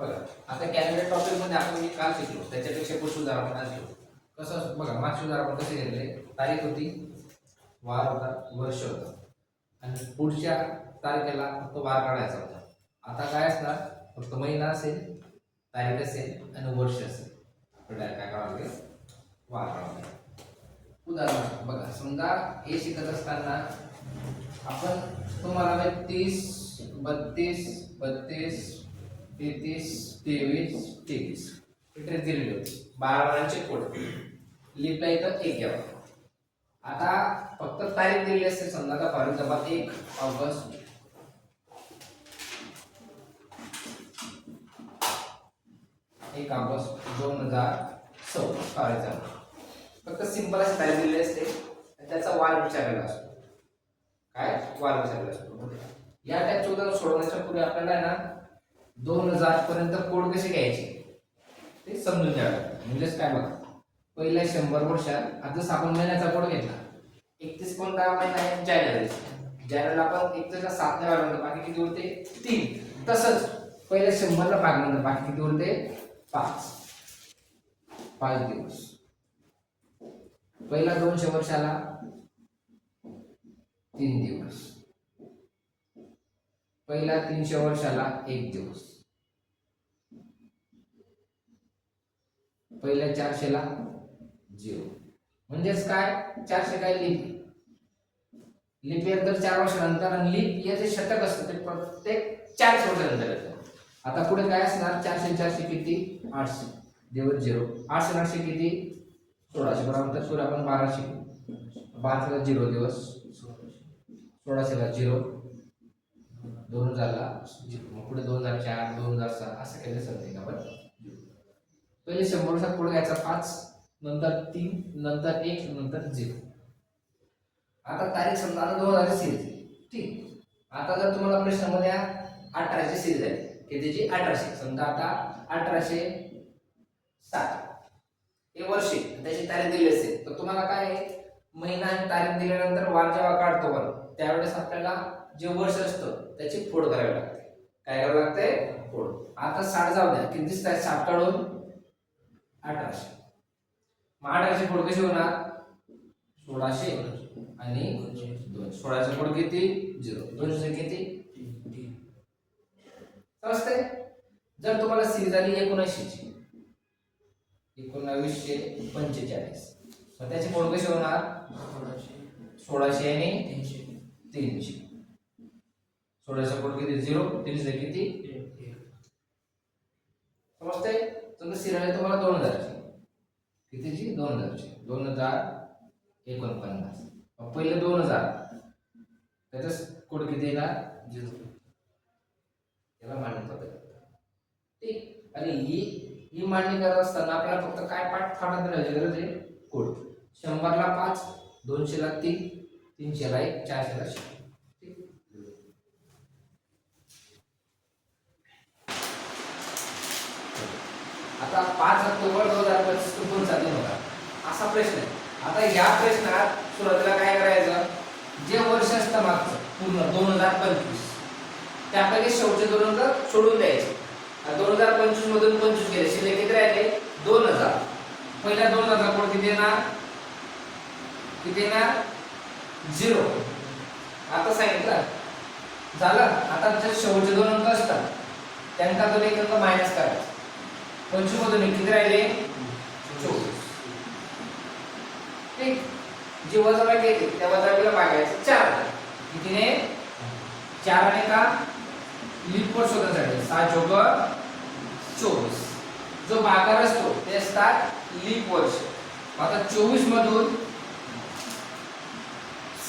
बघा आता calendar topic मध्ये आपण काल शिकलो त्याच्यापेक्षा पुढे सुधार आपण आज घेऊ. कसं बघा मागचे सुधार आपण कसे घेतले, तारीख होती, वार होता, वर्ष होता आणि पुढच्या तारखेला फक्त वार काढायचा होता. आता काय असणार, फक्त महिना असेल, तारीख असेल आणि वर्ष असेल. काय काढावं लागेल, वार काढावं लागेल. उदाहरणार्थ बघा समजा हे शिकत असताना आपण तुम्हाला 30 32 32 33 23 23 ट्रेस दिलेली होती. 12 वारांचे कोड लिपला इथं 1 घ्यावा. आता फक्त तारीख दिलेली असते. समजा आता for example 1 August 2024 for example. फक्त सिंपल अशी तारीख दिलेली असते, त्याचा वार विचारलेला असतो. काय वार विचारलेला असतो. या टाईपचे उदाहरण सोडवण्याच्या पूर्वी आपल्याला आहे ना 2000 पर्यंत कोड कसे घ्यायचे ते समजून घ्यावे लागतात. म्हणजेच काय बघा, पहिल्या 100 वर्षात आता जसं आपण महिन्याचा कोड घेतला, 31 कोणता महिना आहे, जानेवारी. जानेवारीला आपण 31 ला 7 ने वाढवलं, बाकी किती उरते 3. तसंच पहिल्या 100 ला भाग म्हणलं, बाकी किती उरते 5 दिवस. पहिला 200 वर्षाला 3 दिवस, पहिला 300 वर्षाला 1 दिवस, पहिल्या 400 ला 0. म्हणजेच काय 400 काय लीप इयर तर 4 वर्षानंतर, आणि लीप इयर जे शतक असतं ते प्रत्येक 4 वर्षानंतर येतं. आता पुढे काय असणार, 400 400 किती 800 दिवस 0. 800 800 किती 1600 बरोबर. तर पुढे आपण 1200 1200 ला 0 दिवस, 1600 ला 0, 2000 ला 0. मग पुढे 2004 2006 असं केलं समथिंग आपण. पहिले 100 वर्षात पुढे घ्यायचा 5, नंतर 3, नंतर 1, नंतर 0. आता तारीख समजा 2000 सिरीज. ठीक. आता जर तुम्हाला प्रश्नामध्ये 1800 सिरीज आहे, कितीची 1800. समजा आता 1860 हे वर्षे, त्याची तारीख दिली असेल, तर तुम्हाला काय महिना आणि तारीख दिल्यानंतर वार जेव्हा काढतो बरं, त्यावेळेस आपल्याला जे वर्ष असतं त्याची फोड करावी लागते. काय करावं लागते, फोड. आता 60 जाऊ द्या, किती दिसत आहे 60 काढून 1800. मग 1800 फोड कशी होणार, 1600 आणि 2. 16चा फोड किती 0, 200 किती 3. समजते. जर तुम्हाला सिरीज आली 1900 ची, 1945, मग त्याची फोड कशी होणार 1600 आणि 300. 16चा फोड किती 0, 300 किती 1. समजते. समजा सिरीज आहे तुम्हाला 2000 ची, कितीची 2000 ची, 2049. पहिले 2000 त्याचा कोड किती येणार 0. त्याला मान्यता देतात. ठीक. आणि ही मांडणी करत असताना आपल्याला फक्त काय पाठ फाडत राहायची गरज आहे, कोड. 100 ला 5, 200 ला 3, 300 ला 1, 400 ला 0. ठीक. आता 5 ऑक्टोबर 2025 कोणता दिन होता असा प्रश्न आहे. आता या प्रश्नात सुरुवातीला काय करायचं, जे वर्ष असतं मागचं पूर्ण 2025 त्यापैकी शेवटचे 2 अंक सोडून द्यायचे. 2025 मधून 25 गेले, शिल्लक किती राहिले 2000. पहिल्या 2000 कोड किती येणार 0. आता सांगितलं झालं. आता जे शेवटचे 2 अंक असतात त्यांचा 1 अंक मायनस करायचा. 25 मधून किती राहिले 24. ठीक. जी वजाबाकी येते त्या वजाबाकीला भागायचं 4. कितीने 4 आणि का लीप वर्ष शोधण्यासाठी 6 चौक 24. जो भागाकार असतो ते असतात लीप वर्ष. आता 24 मधून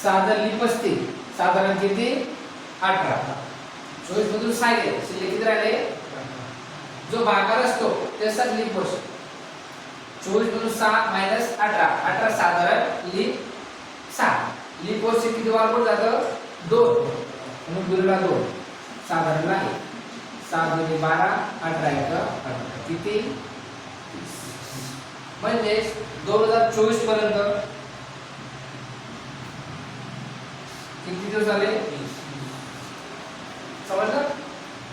6 जर लीप असतील साधारण किती 18. 24 मधून 6 गेले, शिल्लक किती राहिले. जो भागाकार असतो ते असतात लीप वर्ष. 24 मधून 6 मायनस 18, 18 साधारण लीप 6. लीप वर्ष किती वार पुढे जातं 2, म्हणून गुणिले 2 साधारण आहे 6 गुणिले 12, 18 1 18 किती 30. म्हणजे 2024 पर्यंत किती दिवस झाले समजलं.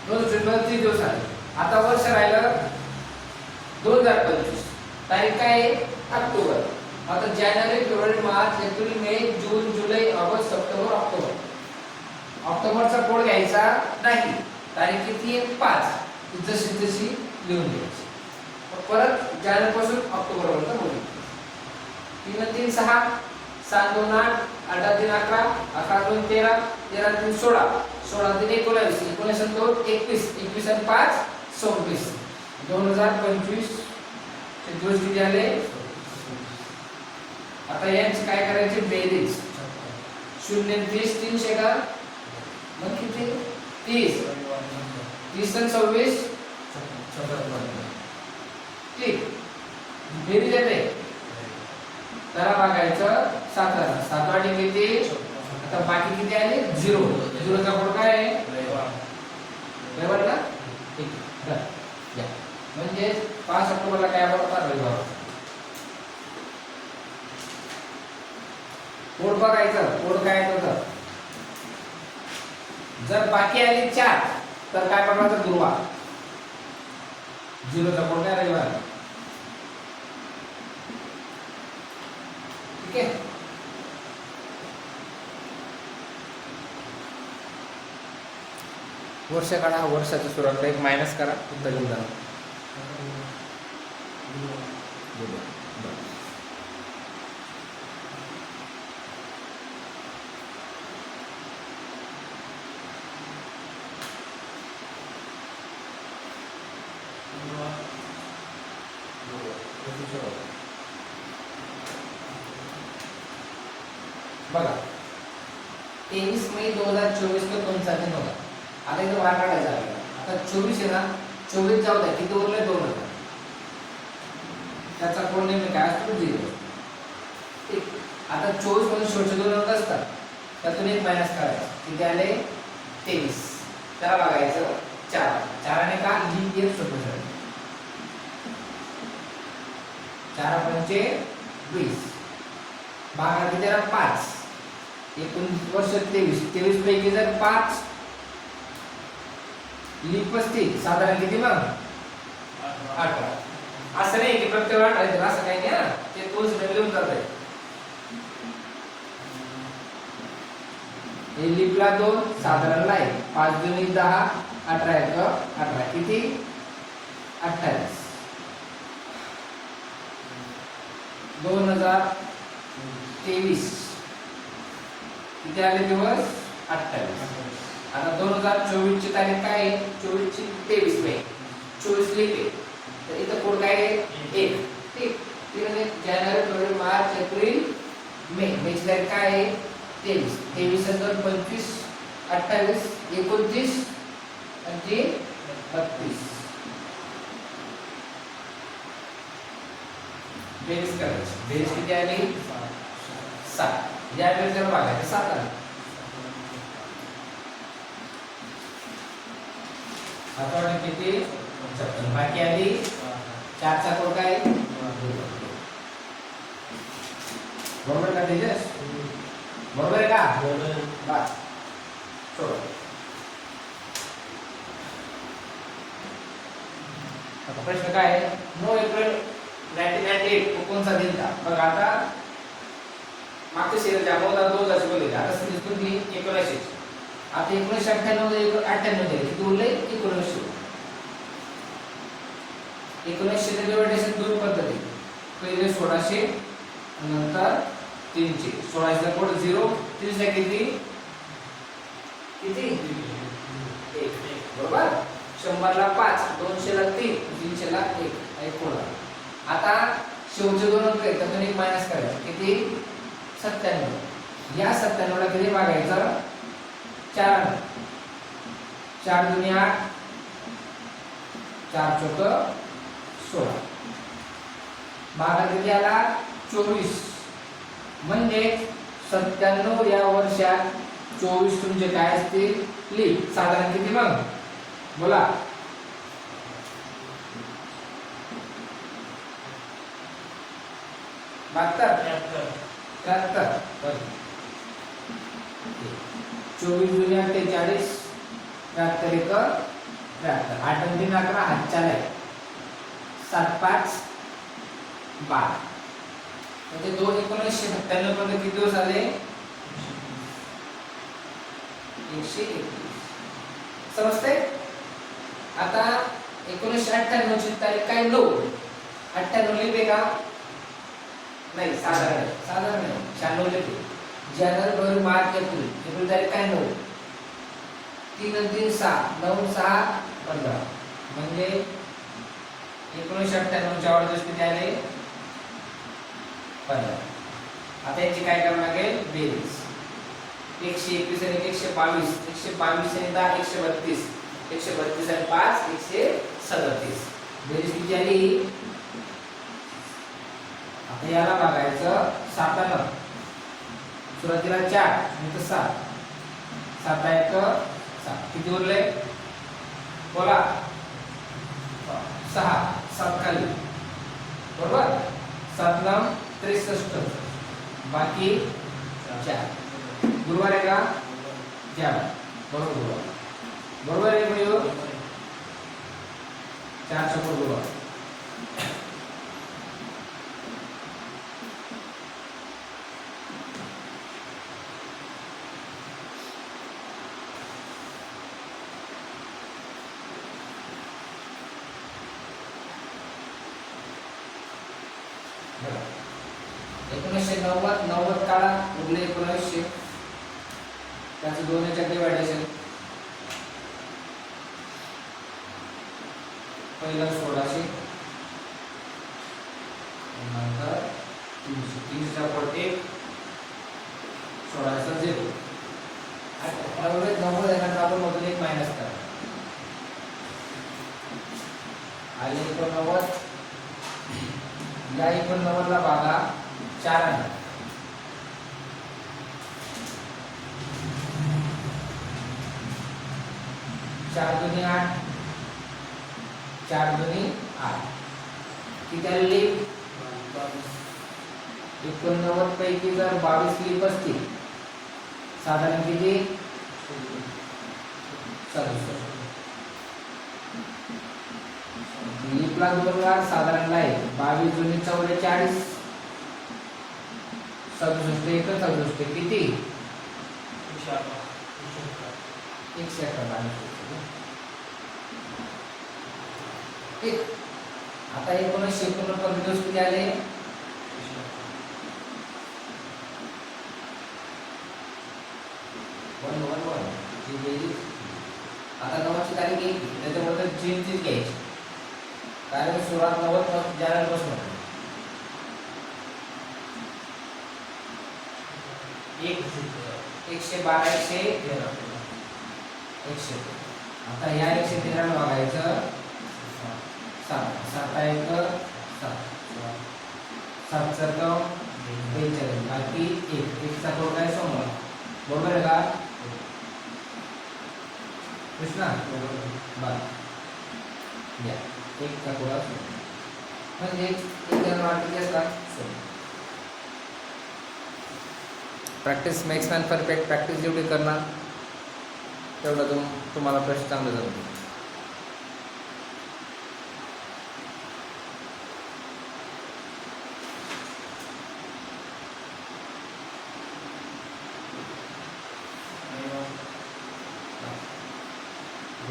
2024 मध्ये 30 दिवस आले. आता वर्ष राहिलं 2025, तारीख काय आहे ऑक्टोबर. आता जानेवारी फेब्रुवारी मार्च एप्रिल मे जून जुलै ऑगस्ट सप्टेंबर ऑक्टोबर. ऑक्टोबरचा कोड घ्यायचा नाही, तारीख किती आहे 5, जशी तशी लिहून घ्यायची. परत जानेवारी पासून ऑक्टोबर पर्यंत बोलू. 3 3 6 7 2 8 8 3 11 11 2 13 13 3 16 16 3 19 19 2 21 21 आणि 5 26 2025 चे दिवस किती आले. आता यांची काय करायची बेरीज. 0 30 300 का मग किती 30 30 आणि 26 ठीक बेरीज येते. त्याला बघायचं 7 7 वाटी किती. आता बाकी किती आले 0 0 चा कोड काय आहे रविवार ना. ठीक आहे म्हणजे 5 ऑक्टोबरला काय बरोबर रविवार. कोड बघायचं. कोड काय होतं. जर बाकी आली 4 तर काय बघायचं गुरुवार. 0 चा कोड काय रविवार. ठीक आहे. वर्ष काढा. वर्षाच्या सुरुवातीला एक मायनस करा. उत्तर घेऊन जा. बघा 23 मई 2024 को कोणता दिन होगा. आता इथं वार काढायचा आहे. आता 24 आहे ना 24 जाऊ द्या किती उरले 2 होता. त्याचा कोड नेहमी काय असतो 0. ठीक. आता 24 मध्ये शेवटचे 2 अंक असतात. त्यातून एक मायनस करायचा. किती आले 23. त्याला बघायचं 4 4 ने का लीप इयर सोडून जाईल. 4 पंचे 20 भागा किती आहे 5 एकूण वर्ष 23 23 पैकी जर 5 लीप 35 साधारण किती मग 18. असं नाही की प्रत्येक 18 आहे असं काही नाही. ते तोच लिहून जात आहे. हे लीपला 2 साधारणला 1 5 2 10 18 1 18 किती 28. 2023 किती आले दिवस 28. आता 2024 ची तारीख काय आहे 24 ची 23 मे 24 लिहिते. तर इथं कोड काय आहे 1. ठीक. जानेवारी फेब्रुवारी मार्च एप्रिल मे मेची तारीख काय आहे 23 23 आणि 25 28 29 आणि 32. बेरीज करायची. बेरीज किती आली 7. या बेरीजला बघायचं 7 आली. 7 वाटे किती 56. बाकी आली 4 चा कोड काय बरोबर का तेजस. बरोबर आहे का बस सोड. आता प्रश्न काय आहे 9 एप्रिल 1998 कोणता दिन था. बघा आता मागच्या सीरियलच्या अगोदर 2000 बोलले. आता सीरीज कुठली 1900. आता 1998 98 मध्ये किती उरले 1900. 1900 चे डिव्हिडेशन दोन पद्धती. पहिले 1600 नंतर 300. 1600 चा कोड 0 300 ला किती 1 बरोबर. 100 ला 5 200 ला 3 300 ला 1 आहे कोड. आता शेवटचे 2 अंक आहेत त्यातून एक मायनस करायचं किती 97. या 97 ला किती भागायचं 4 अंक. 4 2 8 4 चौक 16 भागा किती आला 24. म्हणजे 97 या वर्षात 24 तुमचे काय असतील लीप. साधारण किती मग बोला 72 73. 24 2 48 73 1 73 8 आणि 3 11 हातच्या आहे 7 5 12 म्हणजे 1997 पर्यंत किती दिवस आले 131 समजते. आता 1998 ची तारीख काय 9 98 लिहिते का नाही साधारण नाही 96 लिहिते. जानेवारी फेब्रुवारी मार्च एप्रिल तारीख काय 9 3 आणि 3 6 9 6 15 म्हणजे 1998 च्या वाढदिवस किती आले 15. आता याची काय करावं लागेल बेरीज 121 आणि 122 122 आणि 10 132 132 आणि 5 137 बेरीज किती आली. आता याला बघायचं 7 सुरुवातीला 4 नंतर 7 7 1 7 किती उरले बोला 6 7 खाली बरोबर 7 9 63 बाकी 4 गुरुवार आहे का 4 बरोबर बरोबर आहे मयूर 4 शब्द गुरुवार. बघा 1990 काढा उरले 1900 त्याचं 2 याच्यात डिवायडेशन पहिला 1600 नंतर 300 चा पट 1 16 चा 0 आता 90 देण्याचा आपण मधून एक मायनस करा आले 89 या 89 ला भागा 4 आहे 4 दुनी 8 4 दुनी 8 किती आले 89 पैकी जर 22 लीप असतील साधारण किती 67 लीपला 2 लाख साधारण आहे 22 दुनी 44 67 1 67 किती 111 ठीक. आता 1991 पर्यंत दिवस किती आले 111 जी गेली. आता 9 ची तारीख येईल त्याच्याबद्दल चीनचीच घ्यायची कारण सुरुवात 90 जानेवारी पासून 112 100 आता या 113 ला बघायचं 7 7 1 7 7 7 42 बाकी 1 चा कोड काय समोर बरोबर आहे का कृष्णा बरं या 1 चा कोड म्हणजे 1 जानेवारी किती असतात practice makes man perfect practice जेवढी करणार तेवढं तुम्हाला प्रश्न चांगले जमतील.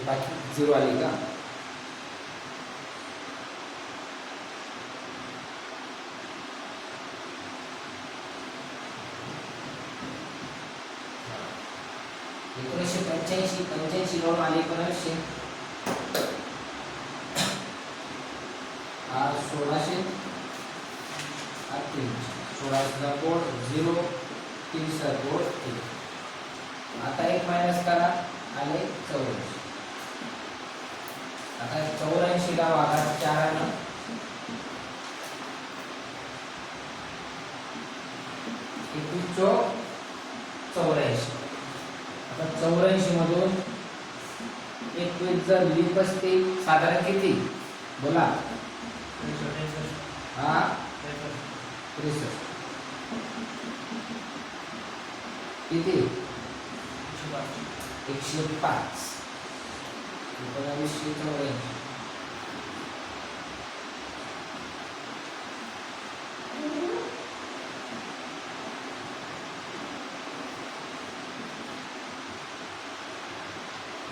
बाकी 0 आली का पंच्याऐंशी लोन आले 1900 आज 1600 16 कोड 0 3 कोड 1 आता 1 मायनस करा आले 84 आता 84 ला भागा 4 ने 84 आता 84 मधून 21 जर लीप असते साधारण किती बोला हा 63 किती 105 1984.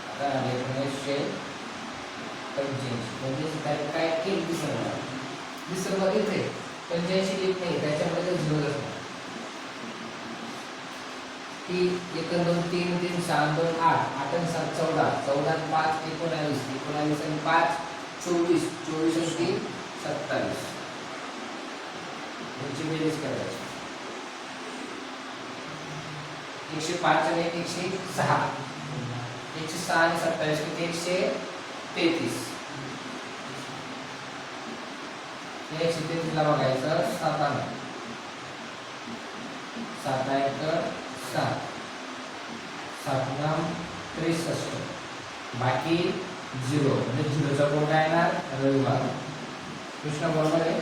आता 1985 म्हणजे काय केक डिसेंबर इथे 85 लिहित नाही, त्याच्यामध्ये झिरो असणार. ती 1 2 3 3 6 2 8 8 आणि 7 14 14 आणि 5 19 19 आणि 5 24 24 आणि 3 27. याची बेरीज करायची. 105 आणि 106 106 आणि 27 किती 133. 133 ला बघायचं 7 आणि 7 1 7 7 नाम 63. बाकी 0 म्हणजे 0चा कोण काय येणार रविवार. कृष्ण बरोबर आहे.